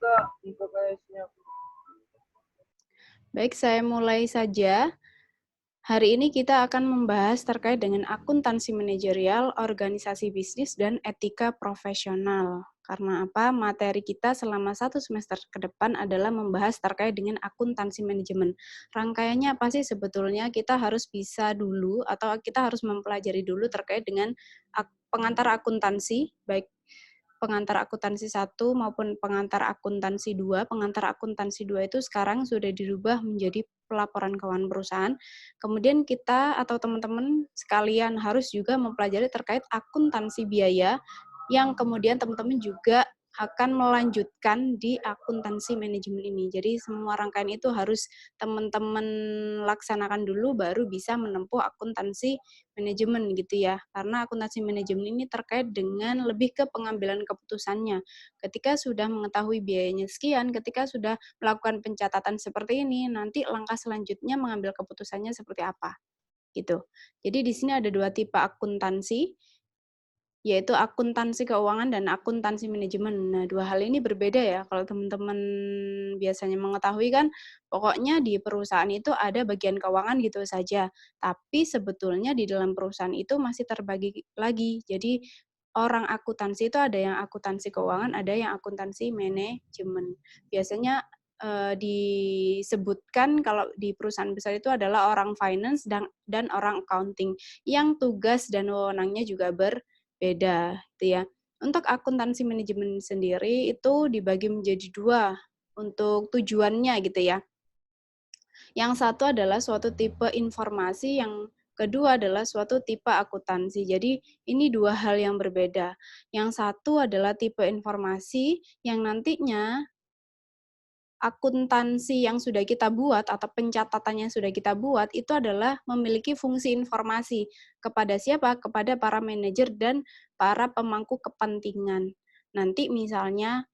Kak, IPS-nya. Baik, saya mulai saja. Hari ini kita akan membahas terkait dengan akuntansi manajerial, organisasi bisnis, dan etika profesional. Karena apa? Materi kita selama 1 semester ke depan adalah membahas terkait dengan akuntansi manajemen. Rangkaiannya apa sih sebetulnya? Kita harus bisa dulu atau kita harus mempelajari dulu terkait dengan pengantar akuntansi, baik pengantar akuntansi 1 maupun pengantar akuntansi 2. Pengantar akuntansi 2 itu sekarang sudah dirubah menjadi pelaporan keuangan perusahaan. Kemudian kita atau teman-teman sekalian harus juga mempelajari terkait akuntansi biaya yang kemudian teman-teman juga akan melanjutkan di akuntansi manajemen ini. Jadi semua rangkaian itu harus teman-teman laksanakan dulu baru bisa menempuh akuntansi manajemen gitu ya. Karena akuntansi manajemen ini terkait dengan lebih ke pengambilan keputusannya. Ketika sudah mengetahui biayanya sekian, ketika sudah melakukan pencatatan seperti ini, nanti langkah selanjutnya mengambil keputusannya seperti apa gitu. Jadi di sini ada 2 tipe akuntansi, yaitu akuntansi keuangan dan akuntansi manajemen. Nah, 2 hal ini berbeda ya. Kalau teman-teman biasanya mengetahui kan, pokoknya di perusahaan itu ada bagian keuangan gitu saja. Tapi sebetulnya di dalam perusahaan itu masih terbagi lagi. Jadi orang akuntansi itu ada yang akuntansi keuangan, ada yang akuntansi manajemen. Biasanya disebutkan kalau di perusahaan besar itu adalah orang finance dan orang accounting yang tugas dan wewenangnya juga beda gitu ya. Untuk akuntansi manajemen sendiri itu dibagi menjadi 2 untuk tujuannya gitu ya. Yang satu adalah suatu tipe informasi, yang kedua adalah suatu tipe akuntansi. Jadi ini 2 hal yang berbeda. Yang satu adalah tipe informasi yang nantinya akuntansi yang sudah kita buat atau pencatatan yang sudah kita buat itu adalah memiliki fungsi informasi kepada siapa? Kepada para manajer dan para pemangku kepentingan. Nanti misalnya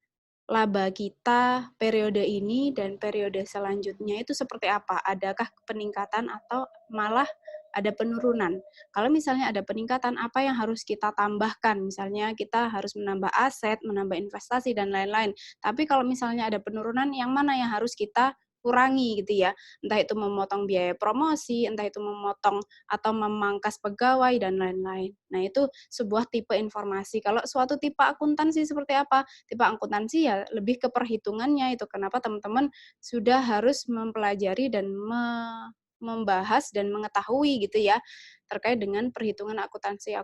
laba kita periode ini dan periode selanjutnya itu seperti apa? Adakah peningkatan atau malah ada penurunan? Kalau misalnya ada peningkatan, apa yang harus kita tambahkan? Misalnya kita harus menambah aset, menambah investasi, dan lain-lain. Tapi kalau misalnya ada penurunan, yang mana yang harus kita kurangi gitu ya? Entah itu memotong biaya promosi, entah itu memotong atau memangkas pegawai, dan lain-lain. Nah, itu sebuah tipe informasi. Kalau suatu tipe akuntansi seperti apa? Tipe akuntansi ya lebih ke perhitungannya itu. Kenapa teman-teman sudah harus mempelajari dan membahas dan mengetahui gitu ya terkait dengan perhitungan akuntansi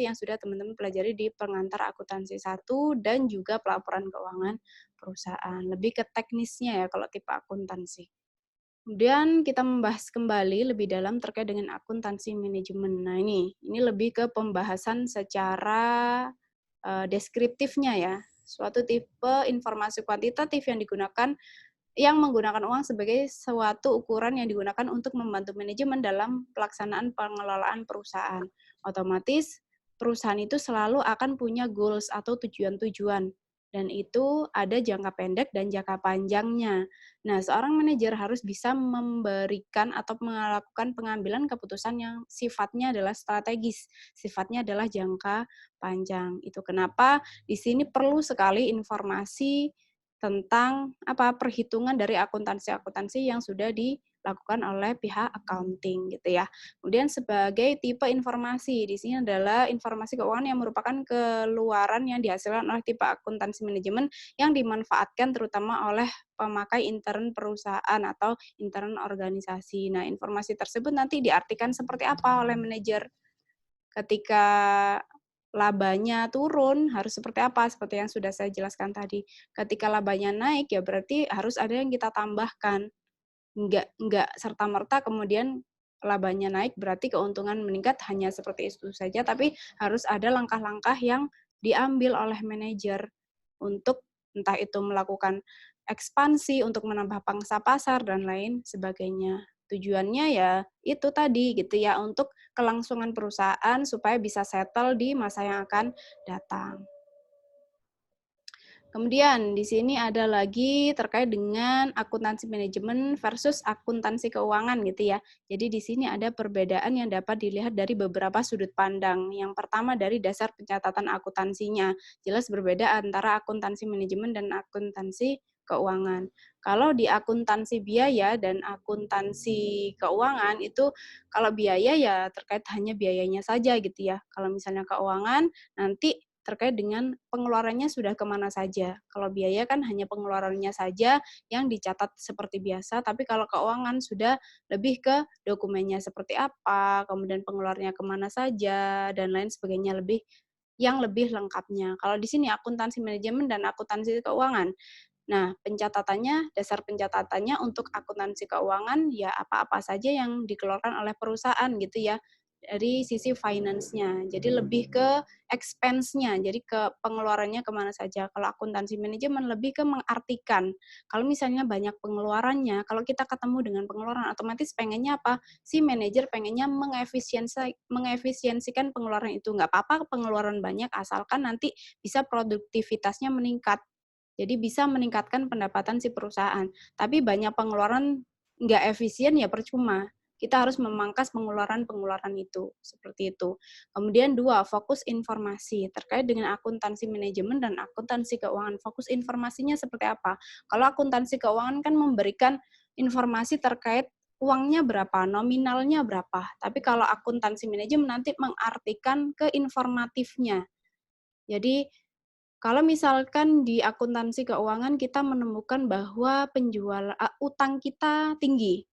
yang sudah teman-teman pelajari di pengantar akuntansi 1 dan juga pelaporan keuangan perusahaan. Lebih ke teknisnya ya kalau tipe akuntansi. Kemudian kita membahas kembali lebih dalam terkait dengan akuntansi manajemen. Nah, ini lebih ke pembahasan secara deskriptifnya ya. Suatu tipe informasi kuantitatif yang menggunakan uang sebagai suatu ukuran yang digunakan untuk membantu manajemen dalam pelaksanaan pengelolaan perusahaan. Otomatis perusahaan itu selalu akan punya goals atau tujuan-tujuan, dan itu ada jangka pendek dan jangka panjangnya. Nah, seorang manajer harus bisa memberikan atau melakukan pengambilan keputusan yang sifatnya adalah strategis, sifatnya adalah jangka panjang. Itu kenapa di sini perlu sekali informasi tentang perhitungan dari akuntansi-akuntansi yang sudah dilakukan oleh pihak accounting gitu ya. Kemudian sebagai tipe informasi di sini adalah informasi keuangan yang merupakan keluaran yang dihasilkan oleh tipe akuntansi manajemen yang dimanfaatkan terutama oleh pemakai intern perusahaan atau intern organisasi. Nah, informasi tersebut nanti diartikan seperti apa oleh manajer ketika labanya turun harus seperti apa, seperti yang sudah saya jelaskan tadi. Ketika labanya naik, ya berarti harus ada yang kita tambahkan. Enggak serta-merta kemudian labanya naik berarti keuntungan meningkat hanya seperti itu saja, tapi harus ada langkah-langkah yang diambil oleh manajer untuk entah itu melakukan ekspansi, untuk menambah pangsa pasar, dan lain sebagainya. Tujuannya ya itu tadi gitu ya, untuk kelangsungan perusahaan supaya bisa settle di masa yang akan datang. Kemudian di sini ada lagi terkait dengan akuntansi manajemen versus akuntansi keuangan gitu ya. Jadi di sini ada perbedaan yang dapat dilihat dari beberapa sudut pandang. Yang pertama dari dasar pencatatan akuntansinya. Jelas berbeda antara akuntansi manajemen dan akuntansi keuangan. Kalau di akuntansi biaya dan akuntansi keuangan itu, kalau biaya ya terkait hanya biayanya saja gitu ya. Kalau misalnya keuangan nanti terkait dengan pengeluarannya sudah kemana saja. Kalau biaya kan hanya pengeluarannya saja yang dicatat seperti biasa, tapi kalau keuangan sudah lebih ke dokumennya seperti apa, kemudian pengeluarannya kemana saja, dan lain sebagainya yang lebih lengkapnya. Kalau di sini akuntansi manajemen dan akuntansi keuangan. Nah, dasar pencatatannya untuk akuntansi keuangan, ya apa-apa saja yang dikeluarkan oleh perusahaan gitu ya, dari sisi finance-nya. Jadi lebih ke expense-nya, jadi ke pengeluarannya kemana saja. Kalau akuntansi manajemen lebih ke mengartikan. Kalau misalnya banyak pengeluarannya, kalau kita ketemu dengan pengeluaran, otomatis pengennya apa? Si manajer pengennya mengefisiensikan pengeluaran itu. Nggak apa-apa pengeluaran banyak, asalkan nanti bisa produktivitasnya meningkat. Jadi bisa meningkatkan pendapatan si perusahaan. Tapi banyak pengeluaran nggak efisien ya percuma. Kita harus memangkas pengeluaran-pengeluaran itu. Seperti itu. Kemudian 2, fokus informasi. Terkait dengan akuntansi manajemen dan akuntansi keuangan. Fokus informasinya seperti apa? Kalau akuntansi keuangan kan memberikan informasi terkait uangnya berapa, nominalnya berapa. Tapi kalau akuntansi manajemen nanti mengartikan ke informatifnya. Jadi kalau misalkan di akuntansi keuangan kita menemukan bahwa utang kita tinggi,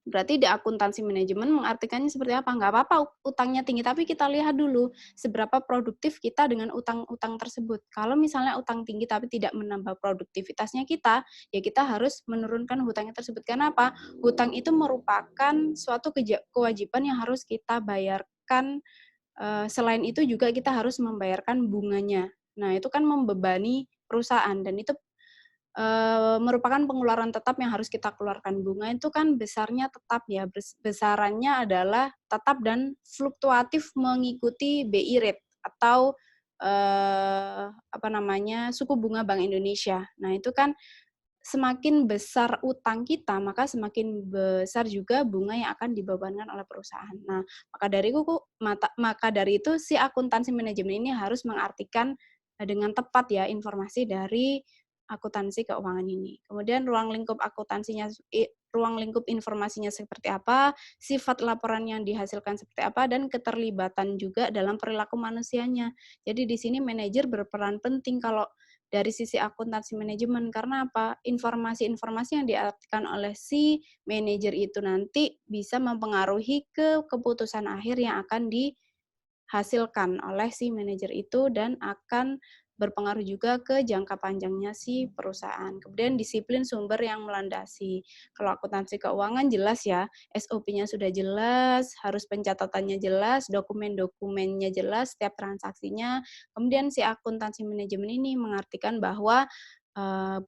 berarti di akuntansi manajemen mengartikannya seperti apa? Nggak apa-apa utangnya tinggi, tapi kita lihat dulu seberapa produktif kita dengan utang-utang tersebut. Kalau misalnya utang tinggi tapi tidak menambah produktivitasnya kita, ya kita harus menurunkan hutangnya tersebut. Kenapa? Hutang itu merupakan suatu kewajiban yang harus kita bayarkan. Selain itu juga kita harus membayarkan bunganya. Nah, itu kan membebani perusahaan dan itu merupakan pengeluaran tetap yang harus kita keluarkan. Bunga itu kan besarnya tetap ya, besarannya adalah tetap dan fluktuatif mengikuti BI rate atau suku bunga Bank Indonesia. Nah, itu kan semakin besar utang kita, maka semakin besar juga bunga yang akan dibebankan oleh perusahaan. Nah, maka dari itu si akuntansi manajemen ini harus mengartikan dengan tepat ya informasi dari akuntansi keuangan ini. Kemudian ruang lingkup informasinya seperti apa, sifat laporan yang dihasilkan seperti apa, dan keterlibatan juga dalam perilaku manusianya. Jadi di sini manajer berperan penting kalau dari sisi akuntansi manajemen. Karena apa? Informasi-informasi yang diartikan oleh si manajer itu nanti bisa mempengaruhi ke keputusan akhir yang akan dihasilkan oleh si manajer itu dan akan berpengaruh juga ke jangka panjangnya si perusahaan. Kemudian disiplin sumber yang melandasi. Kalau akuntansi keuangan jelas ya, SOP-nya sudah jelas, harus pencatatannya jelas, dokumen-dokumennya jelas, setiap transaksinya. Kemudian si akuntansi manajemen ini mengartikan bahwa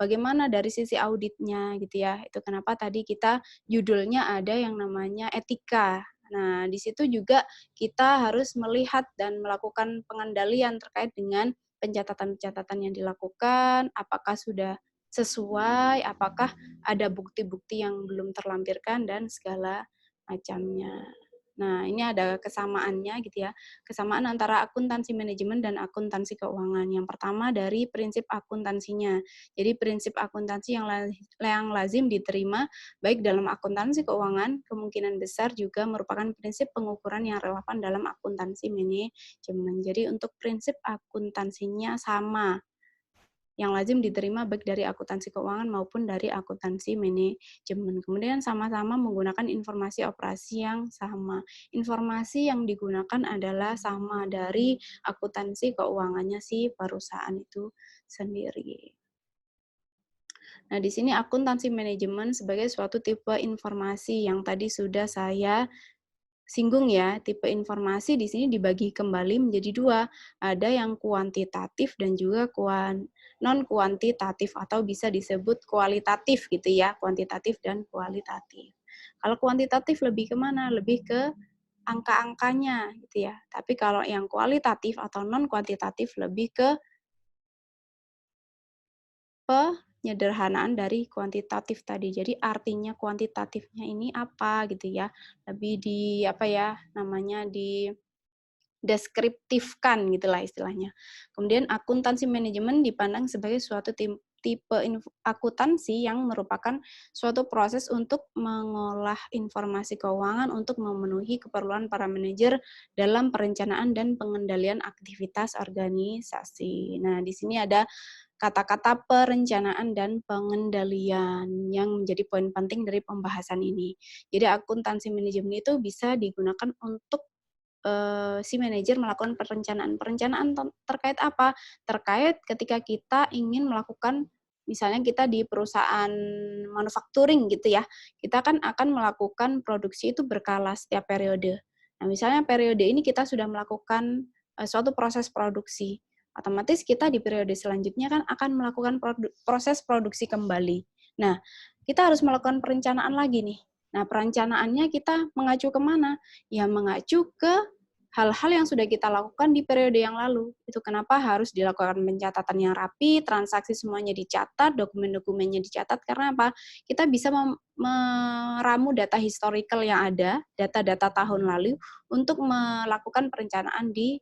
bagaimana dari sisi auditnya gitu ya. Itu kenapa tadi kita judulnya ada yang namanya etika. Nah, di situ juga kita harus melihat dan melakukan pengendalian terkait dengan pencatatan-pencatatan yang dilakukan, apakah sudah sesuai, apakah ada bukti-bukti yang belum terlampirkan, dan segala macamnya. Nah, ini ada kesamaannya gitu ya. Kesamaan antara akuntansi manajemen dan akuntansi keuangan. Yang pertama dari prinsip akuntansinya. Jadi prinsip akuntansi yang lazim diterima baik dalam akuntansi keuangan, kemungkinan besar juga merupakan prinsip pengukuran yang relevan dalam akuntansi manajemen. Jadi untuk prinsip akuntansinya sama, yang lazim diterima baik dari akuntansi keuangan maupun dari akuntansi manajemen. Kemudian sama-sama menggunakan informasi operasi yang sama. Informasi yang digunakan adalah sama dari akuntansi keuangannya si perusahaan itu sendiri. Nah, di sini akuntansi manajemen sebagai suatu tipe informasi yang tadi sudah saya singgung ya. Tipe informasi di sini dibagi kembali menjadi 2. Ada yang kuantitatif dan juga non-kuantitatif atau bisa disebut kualitatif gitu ya. Kuantitatif dan kualitatif. Kalau kuantitatif lebih kemana? Lebih ke angka-angkanya gitu ya. Tapi kalau yang kualitatif atau non-kuantitatif lebih ke penyederhanaan dari kuantitatif tadi. Jadi artinya kuantitatifnya ini apa gitu ya. Lebih deskriptifkan gitulah istilahnya. Kemudian akuntansi manajemen dipandang sebagai suatu tipe akuntansi yang merupakan suatu proses untuk mengolah informasi keuangan untuk memenuhi keperluan para manajer dalam perencanaan dan pengendalian aktivitas organisasi. Nah, di sini ada kata-kata perencanaan dan pengendalian yang menjadi poin penting dari pembahasan ini. Jadi akuntansi manajemen itu bisa digunakan untuk si manajer melakukan perencanaan. Perencanaan terkait apa? Terkait ketika kita ingin melakukan, misalnya kita di perusahaan manufacturing gitu ya, kita kan akan melakukan produksi itu berkala setiap periode. Nah, misalnya periode ini kita sudah melakukan suatu proses produksi, otomatis kita di periode selanjutnya kan akan melakukan proses produksi kembali. Nah, kita harus melakukan perencanaan lagi nih. Nah, perencanaannya kita mengacu kemana? Ya, mengacu ke hal-hal yang sudah kita lakukan di periode yang lalu. Itu kenapa harus dilakukan pencatatan yang rapi, transaksi semuanya dicatat, dokumen-dokumennya dicatat, karena apa? Kita bisa meramu data historical yang ada, data-data tahun lalu, untuk melakukan perencanaan di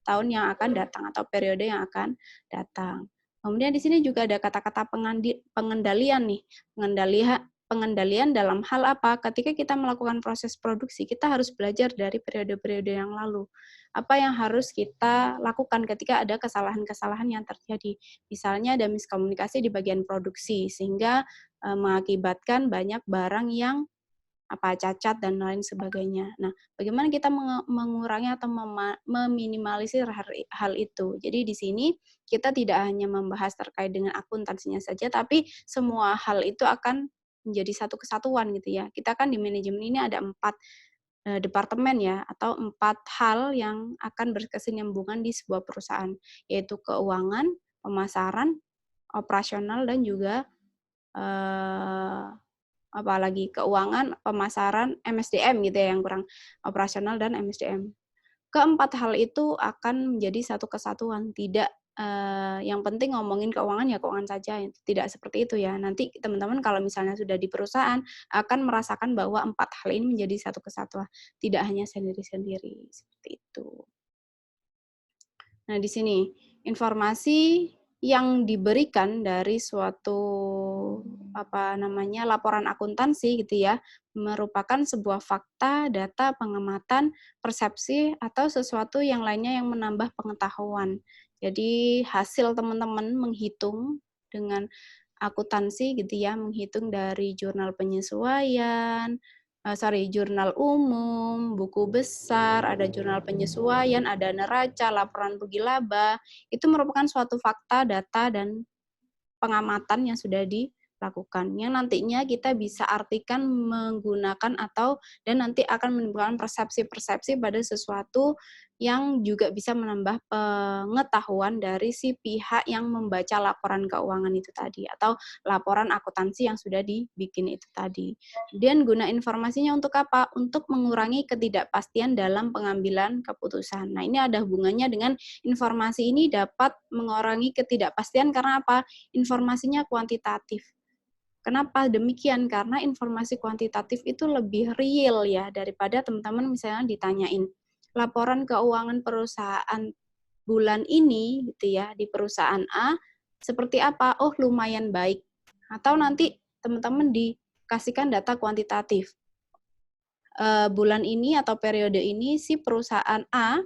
tahun yang akan datang atau periode yang akan datang. Kemudian di sini juga ada kata-kata pengendalian nih. Pengendalian dalam hal apa? Ketika kita melakukan proses produksi, kita harus belajar dari periode-periode yang lalu. Apa yang harus kita lakukan ketika ada kesalahan-kesalahan yang terjadi? Misalnya ada miskomunikasi di bagian produksi, sehingga mengakibatkan banyak barang yang cacat dan lain sebagainya. Nah, bagaimana kita mengurangi atau meminimalisir hal itu? Jadi di sini kita tidak hanya membahas terkait dengan akuntansinya saja, tapi semua hal itu akan menjadi satu kesatuan gitu ya. Kita kan di manajemen ini ada 4 departemen ya, atau 4 hal yang akan berkesinambungan di sebuah perusahaan, yaitu keuangan, pemasaran, operasional, dan juga apalagi keuangan, pemasaran, MSDM gitu ya, yang kurang operasional dan MSDM. Keempat hal itu akan menjadi satu kesatuan, tidak yang penting ngomongin keuangan ya keuangan saja, tidak seperti itu ya. Nanti teman-teman kalau misalnya sudah di perusahaan akan merasakan bahwa 4 hal ini menjadi satu kesatuan, tidak hanya sendiri-sendiri, seperti itu. Nah, di sini informasi yang diberikan dari suatu laporan akuntansi gitu ya, merupakan sebuah fakta, data, pengamatan, persepsi, atau sesuatu yang lainnya yang menambah pengetahuan. Jadi hasil teman-teman menghitung dengan akuntansi gitu ya, menghitung dari jurnal penyesuaian, jurnal umum, buku besar, ada jurnal penyesuaian, ada neraca, laporan rugi laba, itu merupakan suatu fakta, data, dan pengamatan yang sudah dilakukan. Yang nantinya kita bisa artikan menggunakan dan nanti akan menimbulkan persepsi-persepsi pada sesuatu yang juga bisa menambah pengetahuan dari si pihak yang membaca laporan keuangan itu tadi atau laporan akuntansi yang sudah dibikin itu tadi. Kemudian guna informasinya untuk apa? Untuk mengurangi ketidakpastian dalam pengambilan keputusan. Nah, ini ada hubungannya dengan informasi ini dapat mengurangi ketidakpastian karena apa? Informasinya kuantitatif. Kenapa demikian? Karena informasi kuantitatif itu lebih real ya daripada teman-teman misalnya ditanyain laporan keuangan perusahaan bulan ini gitu ya di perusahaan A seperti apa? Oh, lumayan baik. Atau nanti teman-teman dikasihkan data kuantitatif. Bulan ini atau periode ini si perusahaan A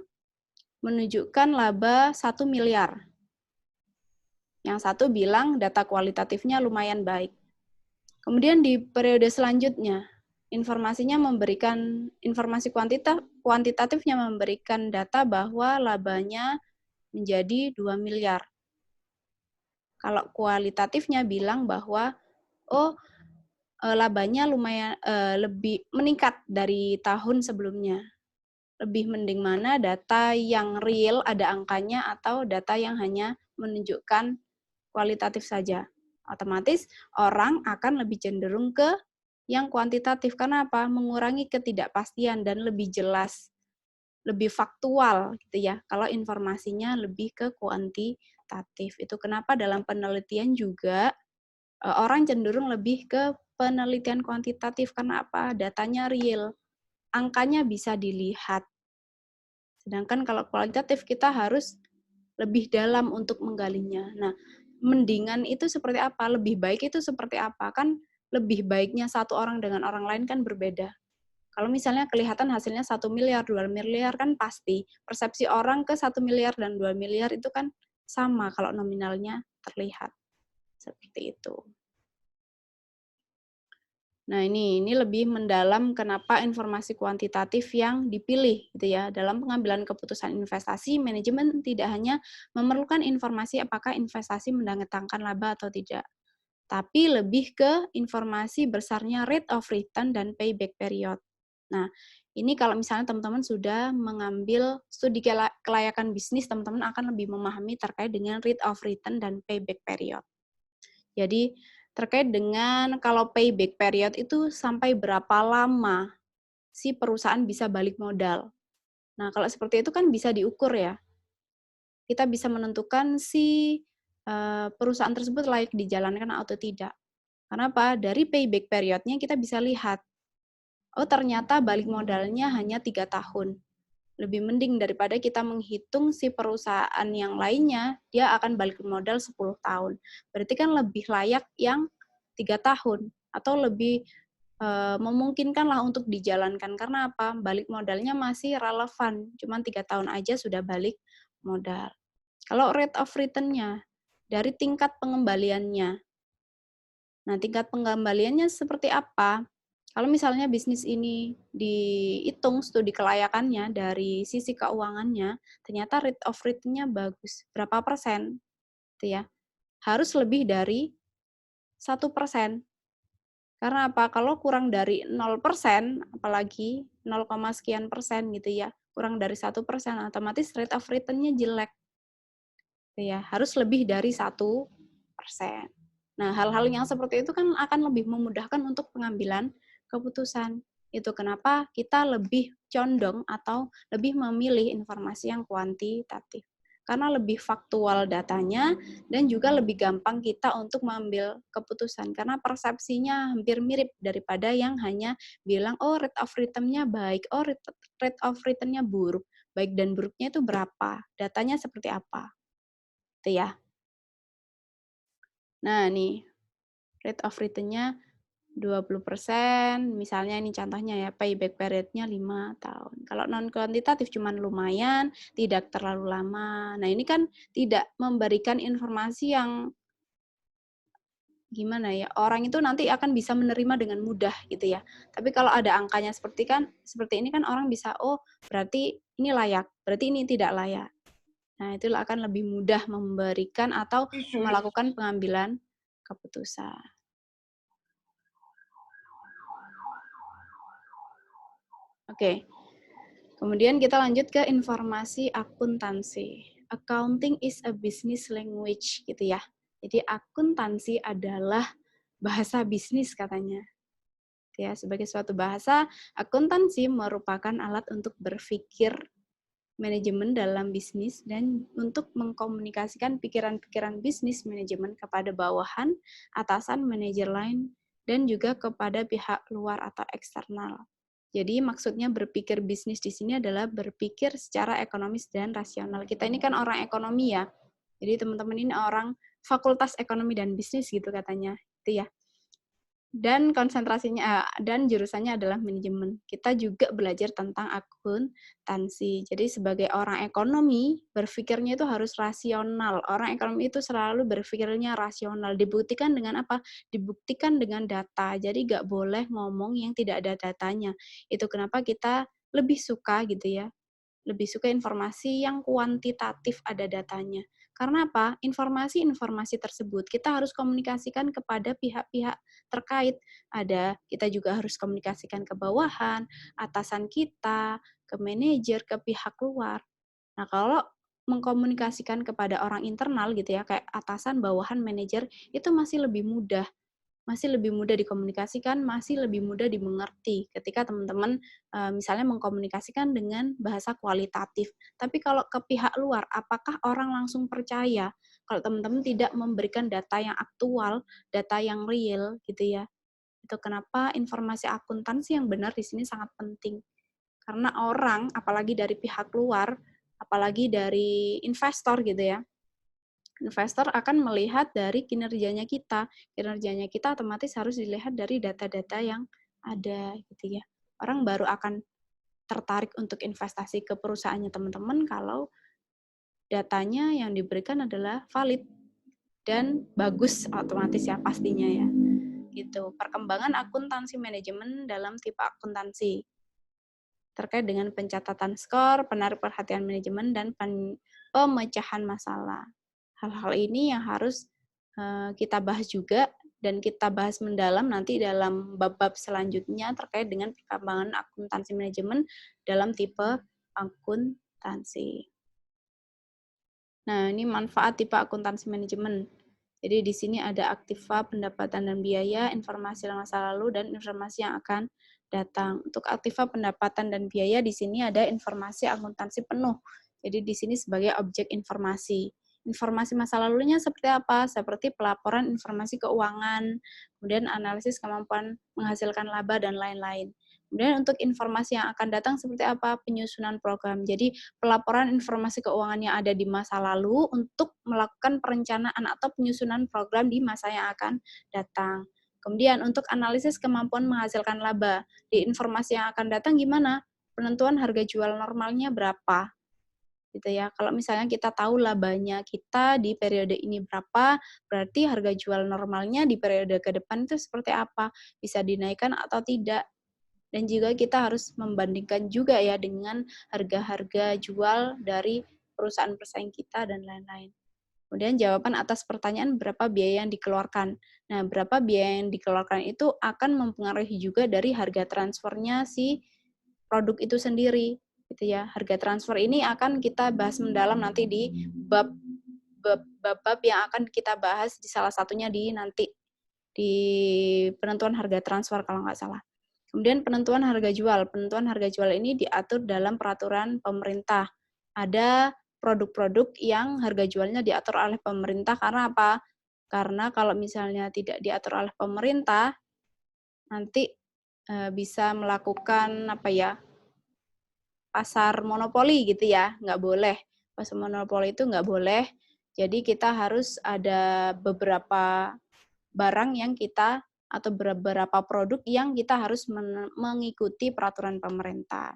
menunjukkan laba 1 miliar. Yang satu bilang data kualitatifnya lumayan baik. Kemudian di periode selanjutnya, informasi kuantitatifnya memberikan data bahwa labanya menjadi 2 miliar. Kalau kualitatifnya bilang bahwa labanya lumayan lebih meningkat dari tahun sebelumnya. Lebih mending mana data yang real ada angkanya atau data yang hanya menunjukkan kualitatif saja. Otomatis orang akan lebih cenderung ke yang kuantitatif. Karena apa? Mengurangi ketidakpastian dan lebih jelas, lebih faktual gitu ya. Kalau informasinya lebih ke kuantitatif. Itu kenapa dalam penelitian juga orang cenderung lebih ke penelitian kuantitatif. Karena apa? Datanya real. Angkanya bisa dilihat. Sedangkan kalau kualitatif kita harus lebih dalam untuk menggalinya. Nah, mendingan itu seperti apa, lebih baik itu seperti apa, kan lebih baiknya satu orang dengan orang lain kan berbeda. Kalau misalnya kelihatan hasilnya 1 miliar, 2 miliar kan pasti. Persepsi orang ke 1 miliar dan 2 miliar itu kan sama kalau nominalnya terlihat. Seperti itu. Nah, ini lebih mendalam kenapa informasi kuantitatif yang dipilih gitu ya. Dalam pengambilan keputusan investasi, manajemen tidak hanya memerlukan informasi apakah investasi mendatangkan laba atau tidak, tapi lebih ke informasi besarnya rate of return dan payback period. Nah, ini kalau misalnya teman-teman sudah mengambil studi kelayakan bisnis, teman-teman akan lebih memahami terkait dengan rate of return dan payback period. Jadi, terkait dengan kalau payback period itu sampai berapa lama si perusahaan bisa balik modal. Nah, kalau seperti itu kan bisa diukur ya. Kita bisa menentukan si perusahaan tersebut layak dijalankan atau tidak. Kenapa? Dari payback periodnya kita bisa lihat, oh ternyata balik modalnya hanya 3 tahun. Lebih mending daripada kita menghitung si perusahaan yang lainnya, dia akan balik modal 10 tahun. Berarti kan lebih layak yang 3 tahun, atau lebih memungkinkanlah untuk dijalankan. Karena apa? Balik modalnya masih relevan, cuma 3 tahun aja sudah balik modal. Kalau rate of return-nya, dari tingkat pengembaliannya. Nah, tingkat pengembaliannya seperti apa? Kalau misalnya bisnis ini dihitung studi kelayakannya dari sisi keuangannya, ternyata rate of return-nya bagus. Berapa persen? Itu ya. Harus lebih dari 1%. Karena apa? Kalau kurang dari 0%, apalagi 0, sekian persen gitu ya, kurang dari 1%, otomatis rate of return-nya jelek. Gitu ya. Harus lebih dari 1%. Nah, hal-hal yang seperti itu kan akan lebih memudahkan untuk pengambilan keputusan. Itu kenapa kita lebih condong atau lebih memilih informasi yang kuantitatif. Karena lebih faktual datanya dan juga lebih gampang kita untuk mengambil keputusan. Karena persepsinya hampir mirip daripada yang hanya bilang, oh rate of return-nya baik, oh rate of return-nya buruk. Baik dan buruknya itu berapa, datanya seperti apa. Itu ya. Nah, nih, rate of return-nya 20%, misalnya ini contohnya ya, payback period-nya 5 tahun. Kalau non-kuantitatif cuman lumayan, tidak terlalu lama. Nah, ini kan tidak memberikan informasi yang gimana ya, orang itu nanti akan bisa menerima dengan mudah gitu ya. Tapi kalau ada angkanya seperti ini kan orang bisa, oh berarti ini layak, berarti ini tidak layak. Nah, itu akan lebih mudah memberikan atau melakukan pengambilan keputusan. Oke. Kemudian kita lanjut ke informasi akuntansi. Accounting is a business language gitu ya. Jadi akuntansi adalah bahasa bisnis katanya. Ya, sebagai suatu bahasa, akuntansi merupakan alat untuk berpikir manajemen dalam bisnis dan untuk mengkomunikasikan pikiran-pikiran bisnis manajemen kepada bawahan, atasan, manajer lain, dan juga kepada pihak luar atau eksternal. Jadi maksudnya berpikir bisnis di sini adalah berpikir secara ekonomis dan rasional. Kita ini kan orang ekonomi ya. Jadi teman-teman ini orang fakultas ekonomi dan bisnis gitu katanya. Itu ya. Dan konsentrasinya dan jurusannya adalah manajemen. Kita juga belajar tentang akuntansi. Jadi sebagai orang ekonomi, berpikirnya itu harus rasional. Orang ekonomi itu selalu berpikirnya rasional. Dibuktikan dengan apa? Dibuktikan dengan data. Jadi nggak boleh ngomong yang tidak ada datanya. Itu kenapa kita lebih suka gitu ya, lebih suka informasi yang kuantitatif ada datanya. Karena apa? Informasi-informasi tersebut kita harus komunikasikan kepada pihak-pihak terkait. Kita juga harus komunikasikan ke bawahan, atasan kita, ke manajer, ke pihak luar. Nah, kalau mengkomunikasikan kepada orang internal gitu ya, kayak atasan, bawahan, manajer, itu masih lebih mudah dikomunikasikan, masih lebih mudah dimengerti ketika teman-teman misalnya mengkomunikasikan dengan bahasa kualitatif. Tapi kalau ke pihak luar, apakah orang langsung percaya kalau teman-teman tidak memberikan data yang aktual, data yang real gitu ya. Itu kenapa informasi akuntansi yang benar di sini sangat penting. Karena orang, apalagi dari pihak luar, apalagi dari investor gitu ya, Investor akan melihat dari kinerjanya kita. Kinerjanya kita otomatis harus dilihat dari data-data yang ada gitu ya. Orang baru akan tertarik untuk investasi ke perusahaannya teman-teman kalau datanya yang diberikan adalah valid dan bagus otomatis ya pastinya ya. Gitu. Perkembangan akuntansi manajemen dalam tipe akuntansi terkait dengan pencatatan skor, penarik perhatian manajemen, dan pemecahan masalah. Hal-hal ini yang harus kita bahas juga dan kita bahas mendalam nanti dalam bab-bab selanjutnya terkait dengan perkembangan akuntansi manajemen dalam tipe akuntansi. Nah, ini manfaat tipe akuntansi manajemen. Jadi di sini ada aktiva, pendapatan dan biaya, informasi masa lalu, dan informasi yang akan datang. Untuk aktiva, pendapatan dan biaya di sini ada informasi akuntansi penuh. Jadi di sini sebagai objek informasi. Informasi masa lalunya seperti apa? Seperti pelaporan informasi keuangan, kemudian analisis kemampuan menghasilkan laba dan lain-lain. Kemudian untuk informasi yang akan datang seperti apa? Penyusunan program. Jadi pelaporan informasi keuangan yang ada di masa lalu untuk melakukan perencanaan atau penyusunan program di masa yang akan datang. Kemudian untuk analisis kemampuan menghasilkan laba. Di informasi yang akan datang gimana? Penentuan harga jual normalnya berapa? Gitu ya. Kalau misalnya kita tahu labanya kita di periode ini berapa, berarti harga jual normalnya di periode ke depan itu seperti apa? Bisa dinaikkan atau tidak? Dan juga kita harus membandingkan juga ya dengan harga-harga jual dari perusahaan pesaing kita dan lain-lain. Kemudian jawaban atas pertanyaan berapa biaya yang dikeluarkan. Nah, berapa biaya yang dikeluarkan itu akan mempengaruhi juga dari harga transfernya si produk itu sendiri, gitu ya. Harga transfer ini akan kita bahas mendalam nanti di bab yang akan kita bahas di salah satunya di nanti di penentuan harga transfer kalau nggak salah. Kemudian penentuan harga jual. Penentuan harga jual ini diatur dalam peraturan pemerintah. Ada produk-produk yang harga jualnya diatur oleh pemerintah karena apa? Karena kalau misalnya tidak diatur oleh pemerintah, nanti bisa melakukan apa ya? Pasar monopoli gitu ya, nggak boleh. Pasar monopoli itu nggak boleh. Jadi kita harus ada beberapa barang yang kita atau beberapa produk yang kita harus mengikuti peraturan pemerintah.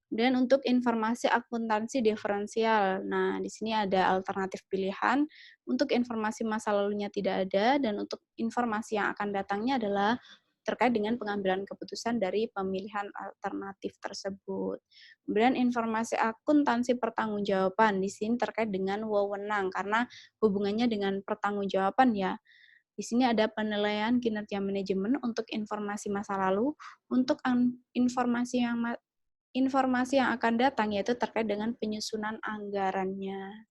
Dan untuk informasi akuntansi diferensial, nah di sini ada alternatif pilihan. Untuk informasi masa lalunya tidak ada, dan untuk informasi yang akan datangnya adalah terkait dengan pengambilan keputusan dari pemilihan alternatif tersebut. Kemudian informasi akuntansi pertanggungjawaban di sini terkait dengan wewenang karena hubungannya dengan pertanggungjawaban ya. Di sini ada penilaian kinerja manajemen untuk informasi masa lalu, untuk informasi yang akan datang yaitu terkait dengan penyusunan anggarannya.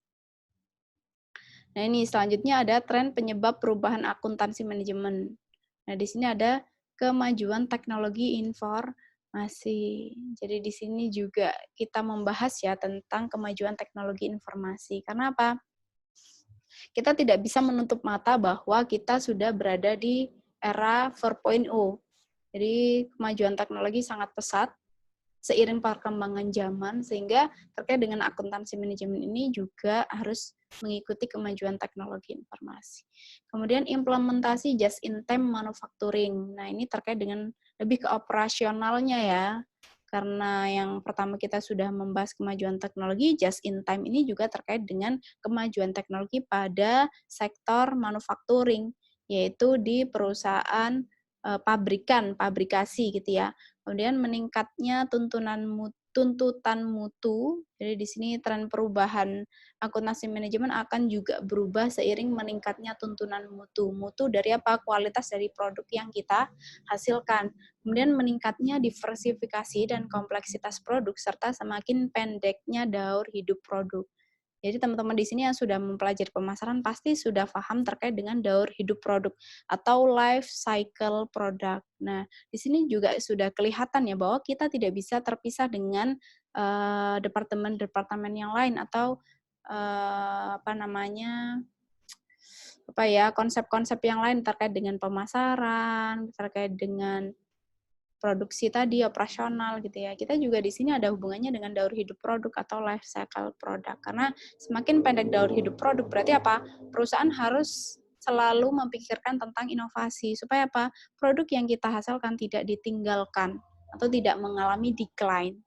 Nah, ini selanjutnya ada tren penyebab perubahan akuntansi manajemen. Nah, di sini ada kemajuan teknologi informasi. Jadi di sini juga kita membahas ya tentang kemajuan teknologi informasi. Karena apa? Kita tidak bisa menutup mata bahwa kita sudah berada di era 4.0. Jadi kemajuan teknologi sangat pesat seiring perkembangan zaman, sehingga terkait dengan akuntansi manajemen ini juga harus mengikuti kemajuan teknologi informasi. Kemudian implementasi just-in-time manufacturing. Nah, ini terkait dengan lebih ke operasionalnya ya. Karena yang pertama kita sudah membahas kemajuan teknologi, just-in-time ini juga terkait dengan kemajuan teknologi pada sektor manufacturing, yaitu di perusahaan pabrikasi gitu ya. Kemudian meningkatnya tuntutan mutu. Jadi di sini tren perubahan akuntansi manajemen akan juga berubah seiring meningkatnya tuntutan mutu. Mutu dari apa? Kualitas dari produk yang kita hasilkan. Kemudian meningkatnya diversifikasi dan kompleksitas produk serta semakin pendeknya daur hidup produk. Jadi teman-teman di sini yang sudah mempelajari pemasaran pasti sudah paham terkait dengan daur hidup produk atau life cycle product. Nah, di sini juga sudah kelihatan ya bahwa kita tidak bisa terpisah dengan departemen-departemen yang lain atau konsep-konsep yang lain terkait dengan pemasaran, terkait dengan produksi tadi, operasional gitu ya. Kita juga di sini ada hubungannya dengan daur hidup produk atau life cycle produk. Karena semakin pendek daur hidup produk, berarti apa? Perusahaan harus selalu memikirkan tentang inovasi. Supaya apa? Produk yang kita hasilkan tidak ditinggalkan atau tidak mengalami decline.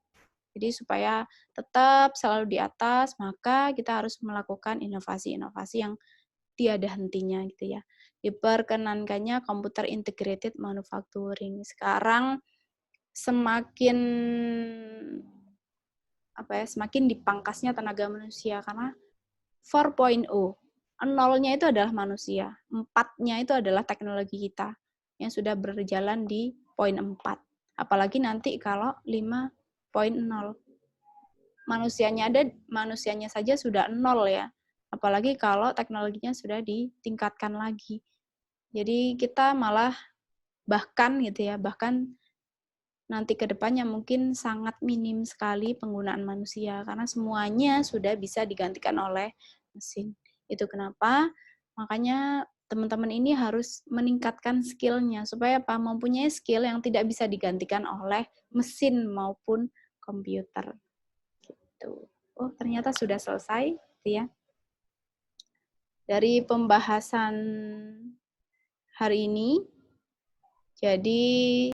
Jadi supaya tetap selalu di atas, maka kita harus melakukan inovasi-inovasi yang tiada hentinya gitu ya. Diperkenankannya computer integrated manufacturing. Sekarang semakin semakin dipangkasnya tenaga manusia karena 4.0. Nolnya itu adalah manusia, 4-nya itu adalah teknologi kita yang sudah berjalan di poin 4. Apalagi nanti kalau 5.0. Manusianya saja sudah 0 ya. Apalagi kalau teknologinya sudah ditingkatkan lagi. Jadi kita malah bahkan nanti ke depannya mungkin sangat minim sekali penggunaan manusia karena semuanya sudah bisa digantikan oleh mesin. Itu kenapa makanya teman-teman ini harus meningkatkan skill-nya supaya apa? Mempunyai skill yang tidak bisa digantikan oleh mesin maupun komputer. Gitu. Oh, ternyata sudah selesai, gitu ya. Dari pembahasan hari ini, jadi